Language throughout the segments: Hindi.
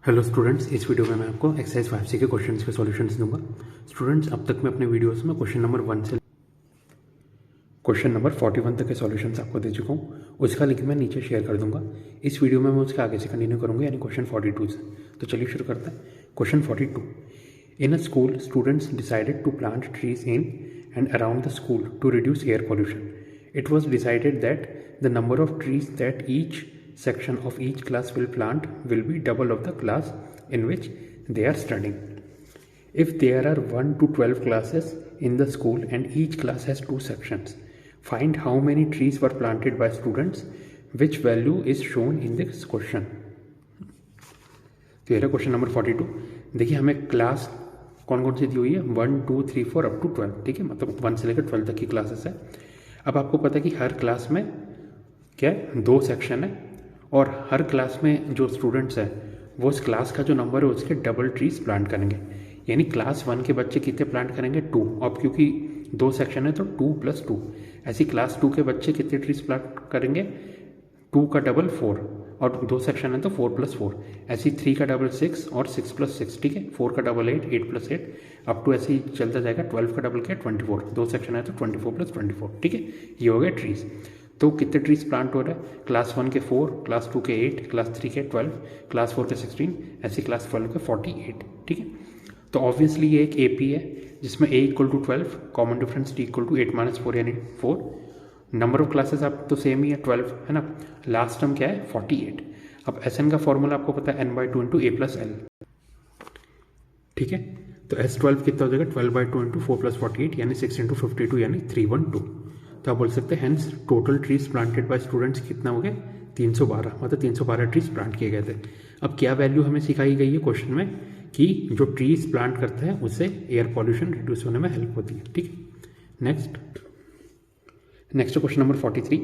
हेलो स्टूडेंट्स, इस वीडियो में मैं आपको एक्सरसाइज 5C के क्वेश्चंस के सॉल्यूशंस दूंगा। स्टूडेंट्स, अब तक मैं अपने वीडियोस में क्वेश्चन नंबर 1 से क्वेश्चन नंबर 41 तक के सॉल्यूशंस आपको दे चुका हूँ। उसका लिंक मैं नीचे शेयर कर दूंगा। इस वीडियो में मैं उसके आगे से कंटिन्यू करूँगा, यानी क्वेश्चन 42 से। तो चलिए शुरू करते हैं। Question 42, in a school students decided to plant trees in and around the school to reduce air pollution. It was decided that the number of trees that each section of each class will plant will be double of the class in which they are studying. If there are 1 to 12 classes in the school and each class has 2 sections, find how many trees were planted by students, which value is shown in this question. तो ये क्वेश्चन नंबर 42। देखिए, हमें क्लास कौन कौन सी दी हुई है, 1 2 3 4 अप टू 12। ठीक है, मतलब 1 से लेकर 12 तक की क्लासेस है। अब आपको पता है कि हर क्लास में क्या है, 2 सेक्शन है, और हर क्लास में जो स्टूडेंट्स हैं वो उस क्लास का जो नंबर है उसके डबल ट्रीज प्लांट करेंगे। यानी क्लास 1 के बच्चे कितने प्लांट करेंगे, 2। अब क्योंकि 2 सेक्शन है तो 2 + 2। ऐसी क्लास 2 के बच्चे कितने ट्रीज प्लांट करेंगे, 2 का डबल 4, और 2 सेक्शन है तो 4 + 4। ऐसी 3 का डबल 6 और 6 + 6। ठीक है, 4 का डबल 8, 8 + 8, अप टू ऐसे ही चलता जाएगा। 12 का डबल क्या, 24। 2 सेक्शन है तो 24 + 24। ठीक है, ये हो गया ट्रीज। तो कितने ट्रीज प्लांट हो रहा है, क्लास 1 के 4, क्लास 2 के 8, क्लास 3 के 12, क्लास 4 के 16, ऐसी क्लास 12 के 48। ठीक है, तो ऑब्वियसली ये एक AP है जिसमें A = 12, कॉमन डिफरेंस D = 8 - 4 यानी 4। नंबर ऑफ क्लासेस आप तो सेम ही है, 12 है ना। लास्ट टर्म क्या है, 48। अब SN का फॉर्मूला आपको पता है, n/2 × A + L। ठीक है, तो S12 कितना हो जाएगा, 12/2 × 4 + 48 यानी 6 × 52 यानी 312। तो आप बोल सकते हैं hence total trees planted by students कितना हो गया, 312। मतलब 312 ट्रीज प्लांट किए गए थे। अब क्या वैल्यू हमें सिखाई गई है क्वेश्चन में कि जो ट्रीज प्लांट करते हैं उससे एयर पॉल्यूशन रिड्यूस होने में हेल्प होती है। ठीक है, नेक्स्ट question number 43,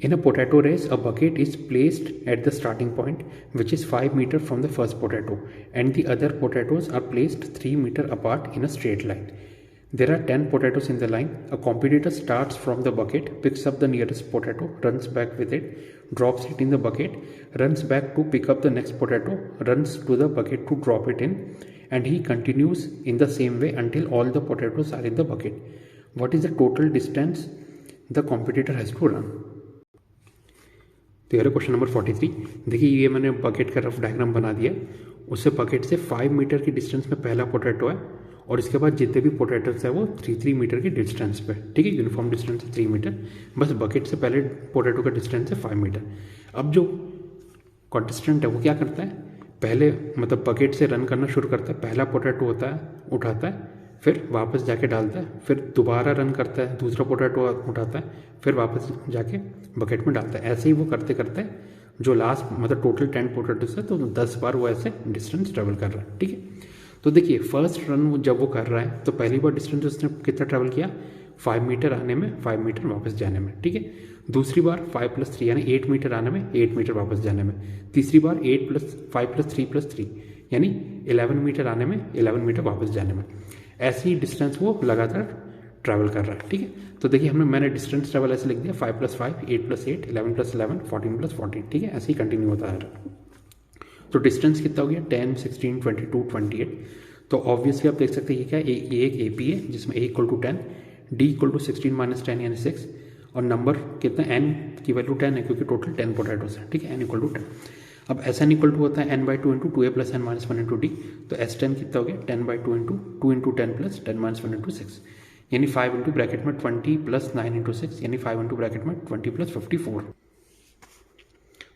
in a potato race a bucket is placed at the starting point which is 5 meters from the first potato and the other potatoes are placed 3 meters apart in a straight line. There are 10 potatoes in the line. A competitor starts from the bucket, picks up the nearest potato, runs back with it, drops it in the bucket, runs back to pick up the next potato, runs to the bucket to drop it in, and he continues in the same way until all the potatoes are in the bucket. What is the total distance the competitor has to run? तो ये क्वेश्चन नंबर 43। देखिए, ये मैंने बकेट का रफ डायग्राम बना दिया। उससे बकेट से 5 मीटर की डिस्टेंस में पहला पोटैटो है, और इसके बाद जितने भी पोटैटोस है वो 3 मीटर की डिस्टेंस पे। ठीक है, यूनिफॉर्म डिस्टेंस है 3 मीटर। बस बकेट से पहले पोटैटो का डिस्टेंस है 5 मीटर। अब जो कॉन्टेस्टेंट है वो क्या करता है, पहले मतलब बकेट से रन करना शुरू करता है। पहला पोटैटो होता है, उठाता है, फिर वापस जाके डालता है, फिर दोबारा रन करता है, दूसरा पोटैटो उठाता है, फिर वापस जाके बकेट में डालता है। ऐसे ही वो करते करते जो लास्ट मतलब टोटल 10 पोटैटोस है तो 10 बार वो ऐसे डिस्टेंस ट्रेवल कर रहा है। ठीक है, तो देखिए फर्स्ट रन जब वो कर रहा है तो पहली बार डिस्टेंस उसने कितना ट्रेवल किया, 5 मीटर आने में, 5 मीटर वापस जाने में। ठीक है, दूसरी बार 5 + 3 यानी 8 मीटर आने में, 8 मीटर वापस जाने में। तीसरी बार 5 + 3 + 3 यानी 11 मीटर आने में, 11 मीटर वापस जाने में। ऐसी डिस्टेंस वो लगातार ट्रैवल कर रहा है। ठीक है, तो देखिए मैंने डिस्टेंस ट्रैवल ऐसे लिख दिया, 5 + 5, 8 + 8, 11 + 11, 14 + 14। ठीक है, ऐसे ही कंटिन्यू होता है। तो डिस्टेंस कितना हो गया, 10, 16, 22, 28। तो ऑब्वियसली आप देख सकते हैं ये क्या है, ये एक AP है जिसमें A = 10, D = 16 - 10 यानी 6, और नंबर कितना, N की वैल्यू 10 है क्योंकि टोटल 10 पोटैटोस है। ठीक है, N = 10। अब SN = होता है n/2 × 2A + n - 1 × D। तो S10 कितना हो गया, 10/2 × 2 × 10 + 10 - 1 × 6 यानी 5 × ब्रैकेट में 20 + 9 × 6 यानी 5 × ब्रैकेट में 20 + 54।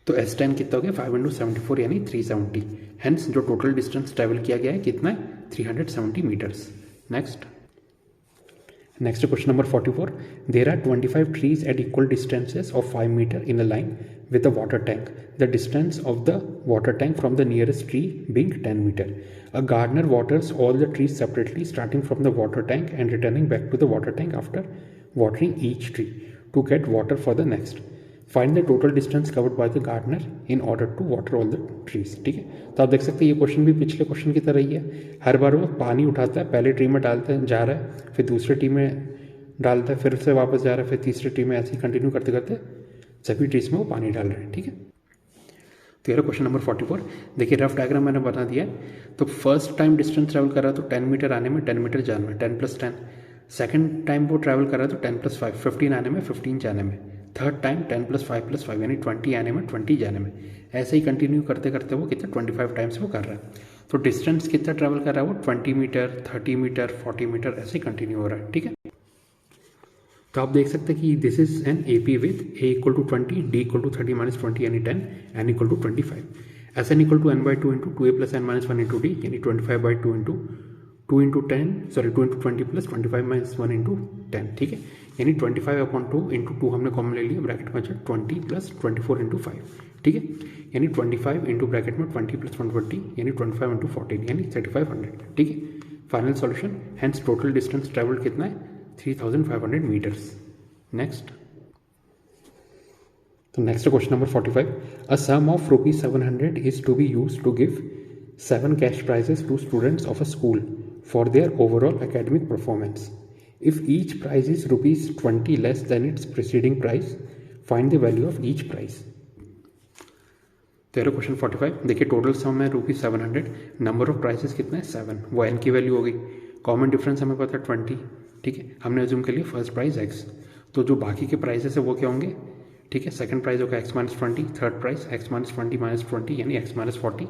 तो S10 कितना हो गया, 5 × 74 यानी 370। हेंस जो टोटल डिस्टेंस ट्रेवल किया गया है कितना है, 370 meters. Next question number 44, there are 25 trees at equal distances of 5 meters in a line with a water tank. The distance of the water tank from the nearest tree being 10 meters. A gardener waters all the trees separately, starting from the water tank and returning back to the water tank after watering each tree to get water for the next. Find the total distance covered by the gardener in order to water all the trees. ठीक है, तो आप देख सकते हैं ये क्वेश्चन भी पिछले क्वेश्चन की तरह ही है। हर बार वो पानी उठाता है, पहले ट्री में डालता है, जा रहा है, फिर दूसरे ट्री में डालता है, फिर से वापस जा रहा है, फिर तीसरे ट्री में, ऐसे ही कंटिन्यू करते करते सभी ट्रीज में वो पानी डाल रहे हैं। ठीक है, तो ये क्वेश्चन नंबर 44। देखिए रफ डायग्राम मैंने बता दिया है। तो फर्स्ट टाइम डिस्टेंस ट्रैवल कर रहा तो 10 मीटर आने में 10 मीटर जाने में 10 + 10। सेकंड टाइम वो ट्रैवल कर रहा तो 10 + 5 15 आने में 15 जाने में। थर्ड टाइम 10 + 5 + 5 यानी 20 आने में 20 जाने में। ऐसे ही कंटिन्यू करते करते वो कितना 25 टाइम्स वो कर रहा है। तो डिस्टेंस कितना ट्रैवल कर रहा है वो 20 मीटर 30 मीटर 40 मीटर ऐसे ही कंटिन्यू हो रहा है। ठीक है, तो आप देख सकते हैं कि this is an AP with A = 20, D = 30 - 20 यानी 10, N = 25, Sn = n/2 × 2a + n - 1 × d यानी 25/2 × 2 × 10 सॉरी 2 × 20 + 25 - 1 × 10। ठीक है, यानी 25/2 × 2 हमने कॉमन ले लिया, ब्रैकेट में 20 + 24 × 5। ठीक है, यानी 25 इंटू ब्रैकेट में 20 + 120 यानी 25 × 14 यानी 3500। ठीक है, final solution. Hence total distance travelled कितना है 3500 मीटर्स। नेक्स्ट, तो next question number 45। A sum of ₹700 is to be used to give 7 cash prizes to students of a school for their overall academic performance. If each prize is ₹20 less than its preceding prize, find the value of each prize. तेरा क्वेश्चन 45। देखिए टोटल सम है ₹700, नंबर ऑफ प्राइसेस कितना है 7, वो n की वैल्यू हो गई। कॉमन डिफरेंस हमें पता है 20। ठीक है, हमने अज्यूम कर लिया फर्स्ट प्राइस x, तो जो बाकी के प्राइजेस है वो क्या होंगे। ठीक है, सेकंड प्राइस होगा x - 20, थर्ड प्राइस x - 20 - 20 यानी x - 40,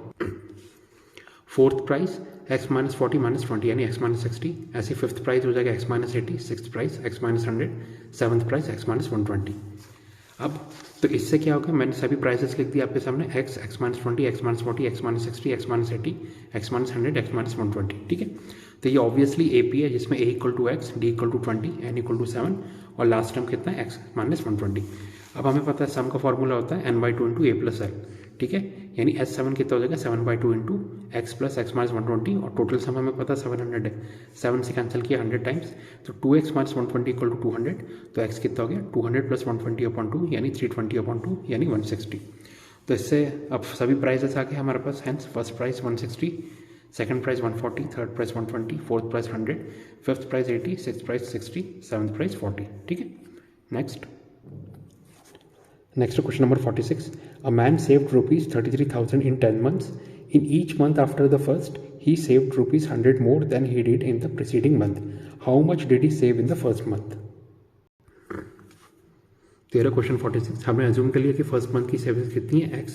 फोर्थ प्राइस x - 40 - 20 यानी x - 60, ऐसे फिफ्थ प्राइस हो जाएगा x - 80, sixth price x - 100, seventh price x - 120। अब तो इससे क्या होगा, मैंने सभी प्राइसेस लिख दिए आपके सामने x, x - 20, x - 40, x - 60, x - 80, x - 100, x - 120। ठीक है, तो ये ऑब्वियसली AP है जिसमें A = x, D = 20, N = 7 और लास्ट टर्म कितना है x - 120। अब हमें पता है सम का फॉर्मूला होता है n/2 × A + L। ठीक है, यानी S7 कितना हो जाएगा 7/2 × x + x - 120 और टोटल सम हमें पता है 700 है। 7 से कैंसिल किया 100 टाइम्स, तो 2x - 120 = 200, तो x कितना हो गया 200 + 120/2 यानी 320/2 यानी 160। तो इससे अब सभी प्राइजेस आ गए हमारे पास। Hence first price 160, second price 140, third price 120, fourth price 100, fifth price 80, sixth price 60, seventh price 40। ठीक है, next question number 46. A man saved ₹33,000 in 10 months. In each month after the first, he saved ₹100 more than he did in the preceding month. How much did he save in the first month? तेरा क्वेश्चन 46। हमने अज्यूम कर लिया कि फर्स्ट मंथ की सेविंग्स कितनी है x,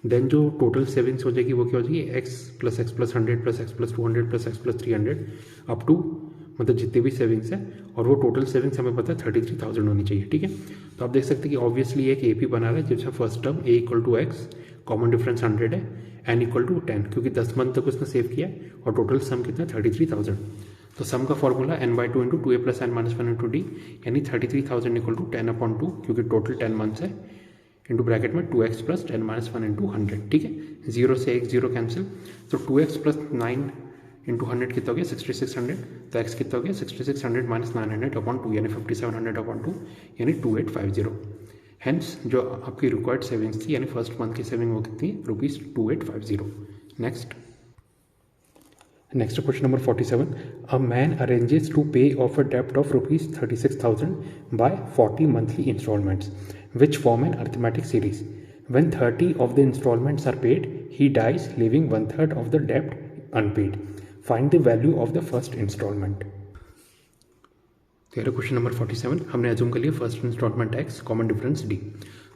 देन जो टोटल सेविंग्स हो जाएगी वो क्या हो जाएगी x + x + 100 + x + 200 + x + 300 up to मतलब जितने भी सेविंग्स है, और वो टोटल सेविंग्स हमें पता है 33,000 होनी चाहिए। ठीक है, तो आप देख सकते हैं कि ऑब्वियसली एक AP बना रहा है जिसमें first term A = x, common difference 100 है, N = 10 क्योंकि 10 मंथ तक उसने सेव किया और टोटल सम कितना 33,000। तो सम का formula n/2 × 2a + n - 1 × d यानी 33,000 = 10/2 क्योंकि टोटल 10 मंथ्स है, इंटू ब्रैकेट में 2x + 10 - 1 × 100। ठीक है, 0 से 1 0 कैंसिल, तो 2x + 9 × 100 कितना हो गया 6600, तो x कितना हो गया 6600 - 900/2 यानी 5700/2 यानी 2850। हेंस जो आपकी रिक्वायर्ड सेविंग्स थी यानी फर्स्ट मंथ की सेविंग वो कितनी ₹2850। Next question number 47। A man arranges to pay off a डेप्ट of ₹36,000 by 40 monthly instalments which form an arithmetic series. When 30 of the installments are paid, he dies, leaving 1/3 of the debt unpaid. Find the value of the first installment. तेरा क्वेश्चन नंबर 47। हमने अज्यूम कर लिया first installment x, common difference d।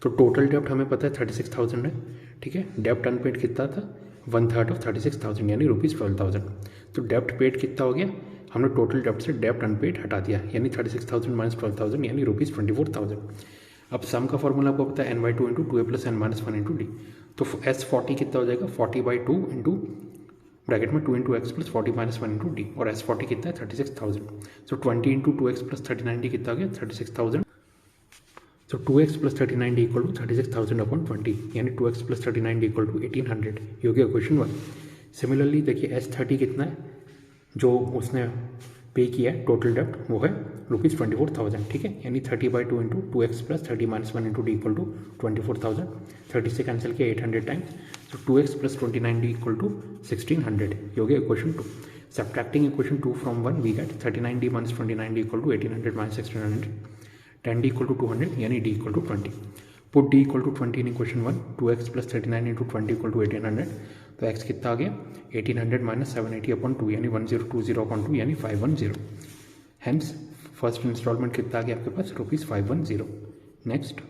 तो टोटल डेप्ट हमें पता है 36,000 है। ठीक है, डेप्ट अनपेड कितना था 1/3 of 36,000 यानी ₹12,000। तो डेप्ट पेड कितना हो गया, हमने टोटल डेप्ट से डेप्ट अनपेड हटा दिया यानी 36,000 - 12,000 यानी ₹24,000। अब सम का फॉर्मूला आपको पता है n/2 × 2a + n - 1 × d। तो S40 कितना हो जाएगा 40/2 इंटू ब्रैकेट में 2 × x + 40 - 1 × d और S40 कितना है 36,000। सो 20 × 2x + 39d कितना हो गया 36,000। सो 2x + 39d = 36,000/20 यानी 2x + 39d = 1800। ये हो गया क्वेश्चन 1। सिमिलरली देखिए S30 कितना है जो उसने पे किया है टोटल डेप्ट वो है ₹24,000। ठीक है, यानी 30/2 इंटू 2x + 30 - 1 × d = 24,000। 30 से कैंसिल किया 800 टाइम्स, तो 2x + 29d = 1600। ये हो गया equation 2। Subtracting equation 2 from 1 we get 39d - 29d = 1800 - 1600, 10d = 200 यानी d = 20। Put D equal to 20 in equation 1, 2x plus 39 into 20 equal to 1800, तो x कितना आ गया 1800 माइनस 780 अपॉन 2 यानी 1020 अपॉन 2 यानी 510। हेंस फर्स्ट इंस्टॉलमेंट कितना आ गया आपके पास ₹510। Next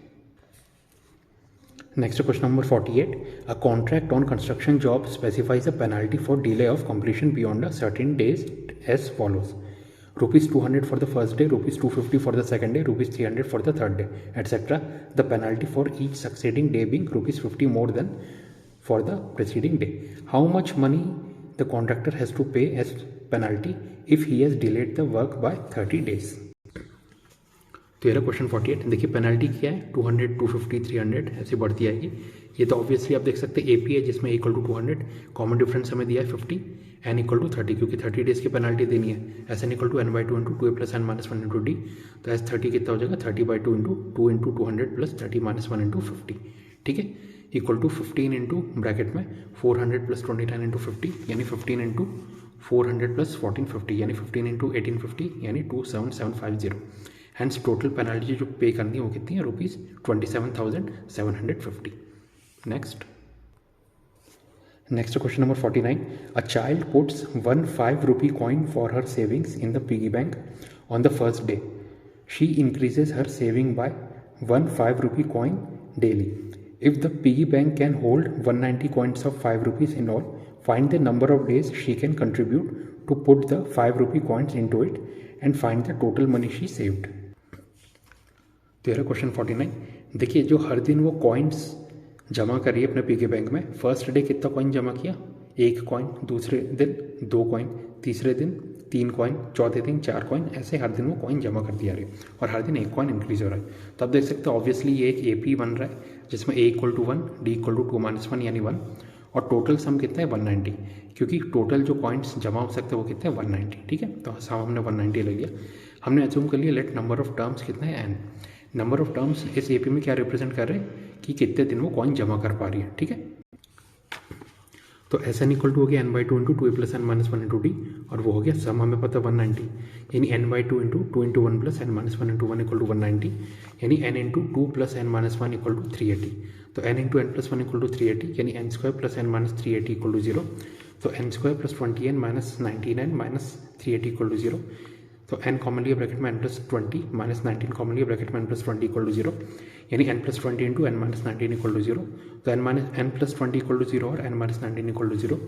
question number 48, a contract on construction job specifies a penalty for delay of completion beyond a certain days as follows, ₹200 for the first day, ₹250 for the second day, ₹300 for the third day, etc. The penalty for each succeeding day being ₹50 more than for the preceding day. How much money the contractor has to pay as penalty if he has delayed the work by 30 days? तो ये क्वेश्चन 48। देखिए पेनल्टी क्या है 200, 250, 300 ऐसे बढ़ती आएगी। ये तो ऑब्वियसली आप देख सकते हैं AP है जिसमें इक्वल टू 200, कॉमन डिफरेंस हमें दिया है 50, n इक्वल टू 30 क्योंकि 30 डेज की पेनल्टी देनी है। SN equal to n/2 into 2a plus n minus 1 into D, तो S30 कितना हो जाएगा 30/2 into 2 into 200 plus 30 minus 1 into 50, ठीक है, इक्वल टू 15 इंटू ब्रैकेट में 400 प्लस 29 इंटू 50 यानी 15 इंटू 400 प्लस 1450 यानी 15 इंटू 1850 यानी 27750। हैंस टोटल पेनल्टी जो पे करनी है वो कितनी है ₹27,750। Next question number 49, a child puts 1 5 coin for her savings in the piggy bank on the first day. She increases her saving by 1 5 coin daily. If the piggy bank can hold 190 coins of ₹5 in all, find the number of days she can contribute to put the ₹5 coins into it and find the total money she saved। तो यह क्वेश्चन 49। देखिए जो हर दिन वो कॉइन्स जमा कर रही है अपने पिगी बैंक में, फर्स्ट डे कितना कॉइन जमा किया 1 कॉइन, दूसरे दिन 2 कॉइन, तीसरे दिन 3 कॉइन, चौथे दिन 4 कॉइन, ऐसे हर दिन वो कॉइन जमा कर दिया रही है और हर दिन 1 कॉइन इंक्रीज हो रहा है। तो आप देख सकते हैं ऑब्वियसली ये एक AP बन रहा है जिसमें A equal to 1, D equal to 2 - 1 यानी 1 और टोटल सम कितना है 190 क्योंकि टोटल जो कॉइन्स जमा हो सकते हैं वो कितने हैं 190, ठीक है। तो सम हमने 190 ले लिया। हमने एज्यूम कर लिया लेट नंबर ऑफ टर्म्स कितना है n। नंबर ऑफ टर्म्स इस AP में क्या रिप्रेजेंट कर रहे हैं कि कितने दिन वो कॉइन जमा कर पा रही है, ठीक है। तो SN इक्वल टू हो गया n/2 into 2a plus n minus 1 into D और वो हो गया सम हमें पता 190 यानी n/2 into 2 into 1 plus n minus 1 into 1 equal to 190 यानी n into 2 plus n minus 1 equal to 380। तो n into n plus 1 equal to 380 यानी n square plus n minus 380 equal to 0। तो n square plus 20n minus 99 minus 380 equal to 0। तो n कॉमन लिया ब्रैकेट में n प्लस 20 माइनस 19 कॉमन लिया ब्रैकेट में n प्लस 20 इक्वल टू 0 यानी n plus 20 into n minus 19 equal to 0। तो n प्लस 20 इक्वल टू 0 और n minus 19 equal to 0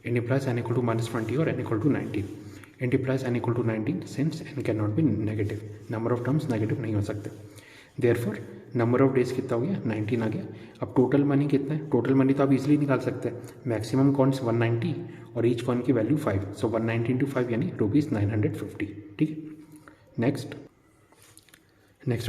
implies n equal to minus 20 और n equal to 19 implies n equal to 19 since n can not be negative, number of terms negative नहीं हो सकते। देयरफॉर नंबर ऑफ डेज कितना हो गया 19 आ गया। अब टोटल मनी कितना है, टोटल मनी तो आप इजीली निकाल सकते हैं, मैक्सिमम कॉइन्स 190 और ईच कॉइन की वैल्यू 5, सो 190 इंटू 5 यानी ₹950, ठीक है। नेक्स्ट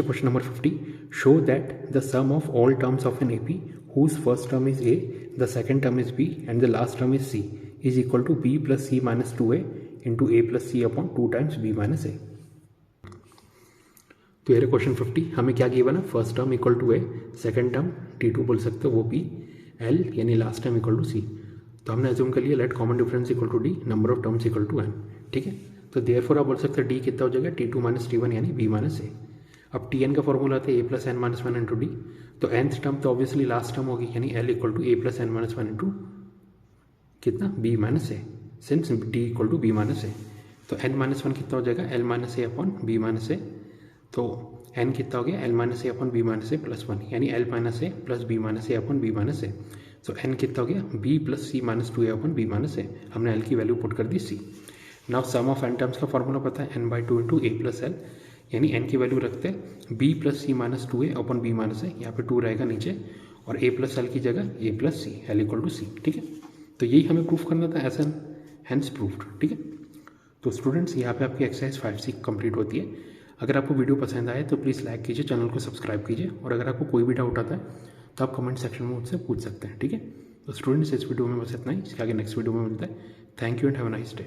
क्वेश्चन नंबर 50, show that the sum of all terms of an AP whose first term is A, the second term is B and the last term is C is equal to B plus C minus 2A into A plus C upon 2 times B minus A। तो ये क्वेश्चन 50 हमें क्या गिवन है, first term equal to A, second term T2 बोल सकते हो वो B, L यानी last term equal to C। तो हमने एज्यूम कर लिया let common difference equal to D, number of terms equal to N, ठीक है। तो देयरफॉर आप बोल सकते हैं D कितना हो जाएगा T2 माइनस T1 यानी B माइनस A। अब Tn का फॉर्मूला आता है A plus n minus 1 into D, तो nth टर्म तो ऑब्वियसली लास्ट टर्म होगी यानी L equal to A plus n minus 1 into कितना B minus A since D equal to B minus A। तो n माइनस 1 कितना हो जाएगा L minus A upon B minus A, तो n कितना हो गया L minus A upon B minus A plus 1 यानी L minus A plus B minus A upon B minus A। तो n कितना हो गया B plus C minus 2A upon B minus A, हमने L की वैल्यू पुट कर दी C। Now sum of n terms का फॉर्मूला पता है n/2 into A plus L यानी n की वैल्यू रखते हैं B plus C minus 2A upon B minus A, यहाँ पे 2 रहेगा नीचे और A प्लस L की जगह A plus C, L equal to C, ठीक है। तो यही हमें प्रूफ करना था, ऐसा हैंस प्रूफ्ड, ठीक है। तो स्टूडेंट्स यहाँ पे आपकी एक्सरसाइज 5C कंप्लीट होती है। अगर आपको वीडियो पसंद आए तो प्लीज़ लाइक कीजिए, चैनल को सब्सक्राइब कीजिए और अगर आपको कोई भी डाउट आता है तो आप कमेंट सेक्शन में मुझसे पूछ सकते हैं, ठीक है। तो स्टूडेंट्स इस वीडियो में बस इतना ही, इसके आगे नेक्स्ट वीडियो में मिलता है। Thank you and have a nice day.